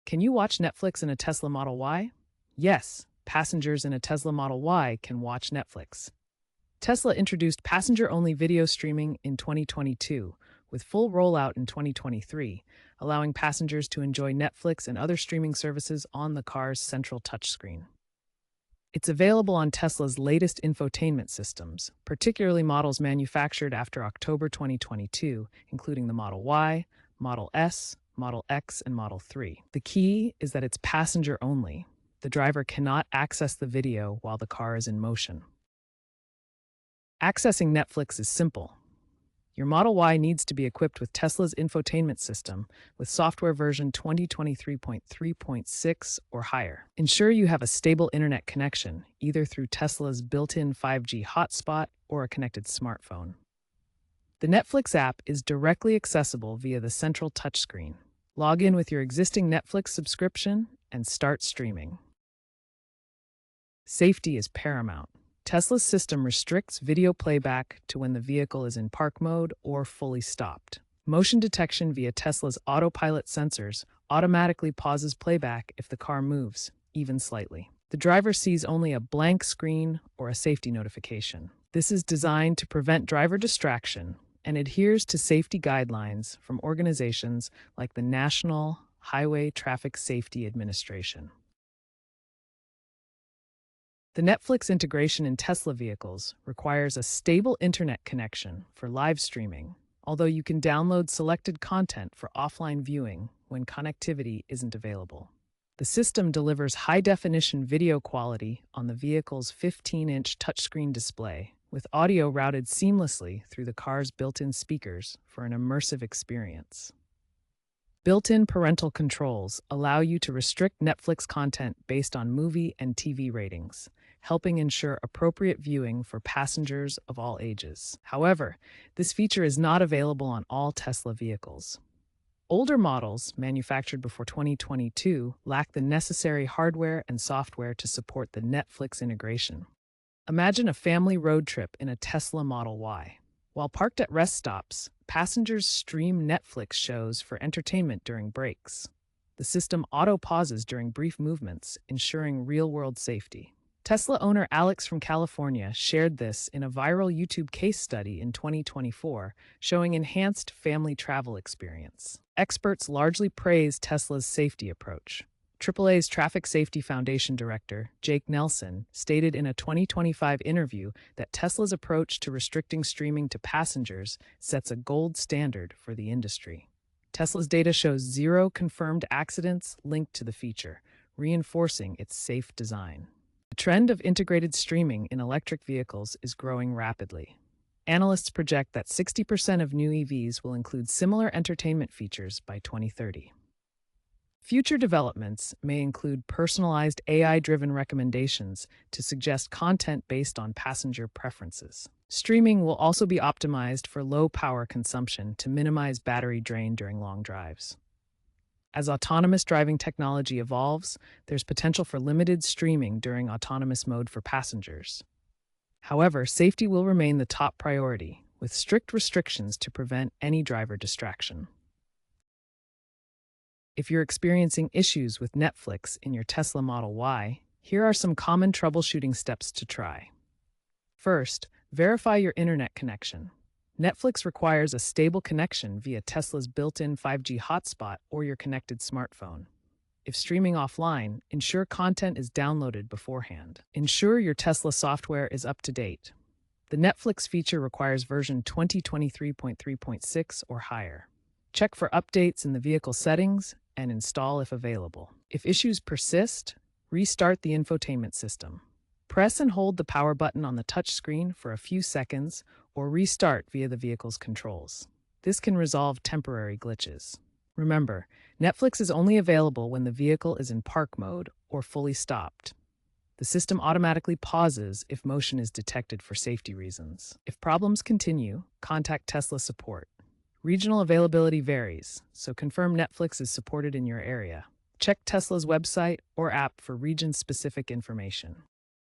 Can you watch Netflix in a Tesla Model Y? Yes, passengers in a Tesla Model Y can watch Netflix. Tesla introduced passenger-only video streaming in 2022, with full rollout in 2023, allowing passengers to enjoy Netflix and other streaming services on the car's central touchscreen. It's available on Tesla's latest infotainment systems, particularly models manufactured after October 2022, including the Model Y, Model S, Model X, and Model 3. The key is that it's passenger only. The driver cannot access the video while the car is in motion. Accessing Netflix is simple. Your Model Y needs to be equipped with Tesla's infotainment system with software version 2023.3.6 or higher. Ensure you have a stable internet connection, either through Tesla's built-in 5G hotspot or a connected smartphone. The Netflix app is directly accessible via the central touchscreen. Log in with your existing Netflix subscription and start streaming. Safety is paramount. Tesla's system restricts video playback to when the vehicle is in park mode or fully stopped. Motion detection via Tesla's autopilot sensors automatically pauses playback if the car moves, even slightly. The driver sees only a blank screen or a safety notification. This is designed to prevent driver distraction and adheres to safety guidelines from organizations like the National Highway Traffic Safety Administration. The Netflix integration in Tesla vehicles requires a stable internet connection for live streaming, although you can download selected content for offline viewing when connectivity isn't available. The system delivers high-definition video quality on the vehicle's 15-inch touchscreen display, with audio routed seamlessly through the car's built-in speakers for an immersive experience. Built-in parental controls allow you to restrict Netflix content based on movie and TV ratings, helping ensure appropriate viewing for passengers of all ages. However, this feature is not available on all Tesla vehicles. Older models, manufactured before 2022, lack the necessary hardware and software to support the Netflix integration. Imagine a family road trip in a Tesla Model Y. While parked at rest stops, passengers stream Netflix shows for entertainment during breaks. The system auto-pauses during brief movements, ensuring real-world safety. Tesla owner Alex from California shared this in a viral YouTube case study in 2024, showing enhanced family travel experience. Experts largely praise Tesla's safety approach. AAA's Traffic Safety Foundation director, Jake Nelson, stated in a 2025 interview that Tesla's approach to restricting streaming to passengers sets a gold standard for the industry. Tesla's data shows 0 confirmed accidents linked to the feature, reinforcing its safe design. The trend of integrated streaming in electric vehicles is growing rapidly. Analysts project that 60% of new EVs will include similar entertainment features by 2030. Future developments may include personalized AI-driven recommendations to suggest content based on passenger preferences. Streaming will also be optimized for low power consumption to minimize battery drain during long drives. As autonomous driving technology evolves, there's potential for limited streaming during autonomous mode for passengers. However, safety will remain the top priority, with strict restrictions to prevent any driver distraction. If you're experiencing issues with Netflix in your Tesla Model Y, here are some common troubleshooting steps to try. First, verify your internet connection. Netflix requires a stable connection via Tesla's built-in 5G hotspot or your connected smartphone. If streaming offline, ensure content is downloaded beforehand. Ensure your Tesla software is up to date. The Netflix feature requires version 2023.3.6 or higher. Check for updates in the vehicle settings and install if available. If issues persist, restart the infotainment system. Press and hold the power button on the touchscreen for a few seconds or restart via the vehicle's controls. This can resolve temporary glitches. Remember, Netflix is only available when the vehicle is in park mode or fully stopped. The system automatically pauses if motion is detected for safety reasons. If problems continue, contact Tesla support. Regional availability varies, so confirm Netflix is supported in your area. Check Tesla's website or app for region-specific information.